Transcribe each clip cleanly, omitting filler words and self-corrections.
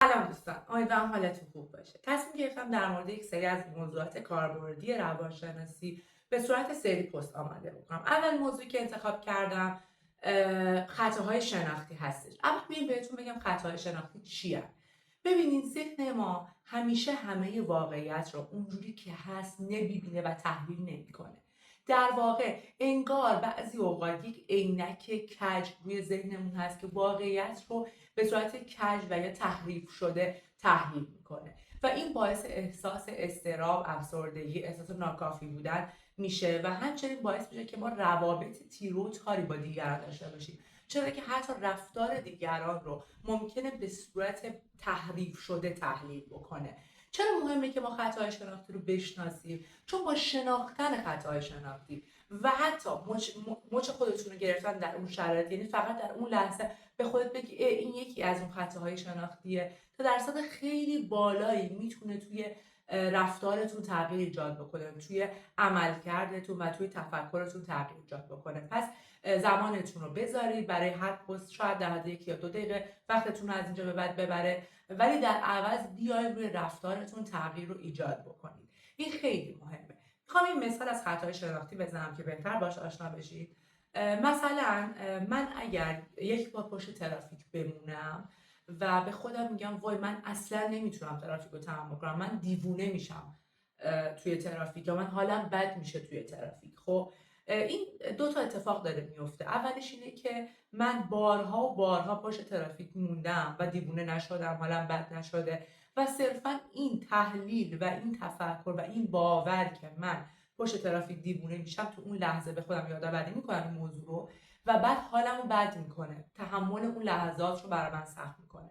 سلام دوستان، امیدوارم حالتون خوب باشه. تصمیم گرفتم در مورد یک سری از موضوعات کاربردی روانشناسی به صورت سری پست آماده بکنم. اول موضوعی که انتخاب کردم خطاهای شناختی هستش. اول بیاین بهتون بگم خطاهای شناختی چیه. ببینید ذهن ما همیشه همه واقعیت رو اونجوری که هست نمیبینه و تحلیل نمیکنه. در واقع انگار بعضی اوقات یک عینک کج روی ذهنمون هست که واقعیت رو به صورت کج و یا تحریف شده تحلیل میکنه و این باعث احساس اضطراب، افسردگی، احساس ناکافی بودن میشه و همچنین باعث میشه که ما روابط تیرو و تاری با دیگران داشته باشیم، چرا که حتی رفتار دیگران رو ممکنه به صورت تحریف شده تحلیل بکنه. چرا مهمه که ما خطاهای شناختی رو بشناسیم؟ چون با شناختن خطاهای شناختی و حتی مچ خودتون رو گرفتن در اون شرایط، یعنی فقط در اون لحظه به خودت بگی این یکی از اون خطاهای شناختیه، تا درصد خیلی بالایی میتونه توی رفتارتون تغییر ایجاد بکنه، توی عملکردتون و توی تفکرتون تغییر ایجاد بکنه. پس زمانتون رو بذارید برای هر پست، شاید در حد 1 یا 2 دقیقه وقتتون رو از اینجا به بعد ببره، ولی در عوض بیاید روی رفتارتون تغییر رو ایجاد بکنید. این خیلی مهمه. میخوام این مثال از خطای شناختی بزنم که بهتر باش آشنا بشید. مثلا من اگر یک بار پشت ترافیک بمونم و به خودم میگم وای من اصلا نمیتونم ترافیک رو تحمل کنم، من دیوونه میشم توی ترافیک یا من حالم بد میشه توی ترافیک. خب این دو تا اتفاق داره میفته. اولش اینه که من بارها و بارها پشت ترافیک موندم و دیوونه نشدم، حالم بد نشده و صرفا این تحلیل و این تفکر و این باور که من پشت ترافیک دیوونه میشم تو اون لحظه به خودم یادآوری میکنم این موضوع رو و بعد حالمو بد میکنه، تحمل اون لحظات رو برای من سخت میکنه،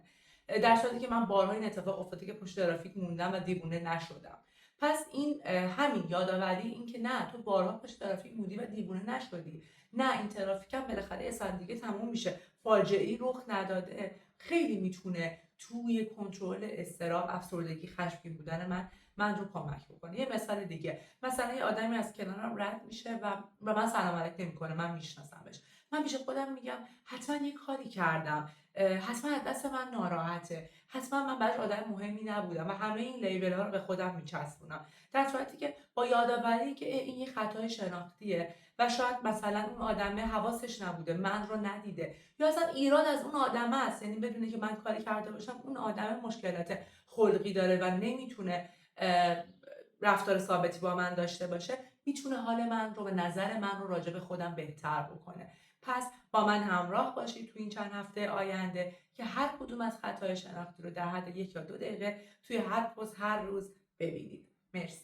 در صورتی که من بارها این اتفاق افتاده که پشت ترافیک موندم و دیوونه نشدم. پس این همین یادآوری، این که نه تو بارها پشت ترافیک موندی و دیوونه نشدی، نه این ترافیک هم بالاخره یه ساعت دیگه تموم میشه، فاجعه‌ای رخ نداده، خیلی میتونه توی کنترل اضطراب، افسردگی، خشمگین بودن من رو کمک بکنه. یه مثال دیگه، مثلا یه آدمی از کنارم رد میشه و من سلام علیک نمیکنه، من میشناسمش، من پیش خودم میگم حتما یه کاری کردم، حتما از دست من ناراحته، حتما من براش آدم مهمی نبودم و همه این لیبل ها رو به خودم میچسبونم، در صورتی که با یادآوری که این یه خطای شناختیه و شاید مثلا اون آدمه حواسش نبوده، من رو ندیده، یا اصلا ایراد از اون آدمه است، یعنی بدونه که من کاری کرده باشم اون آدم مشکلات خلقی داره و نمیتونه رفتار ثابتی با من داشته باشه، میتونه حال من رو و نظر من رو راجع به خودم بهتر بکنه. پس با من همراه باشید تو این چند هفته آینده که هر کدوم از خطای شناختی رو در حد 1 یا 2 دقیقه توی هر پست هر روز ببینید. مرسی.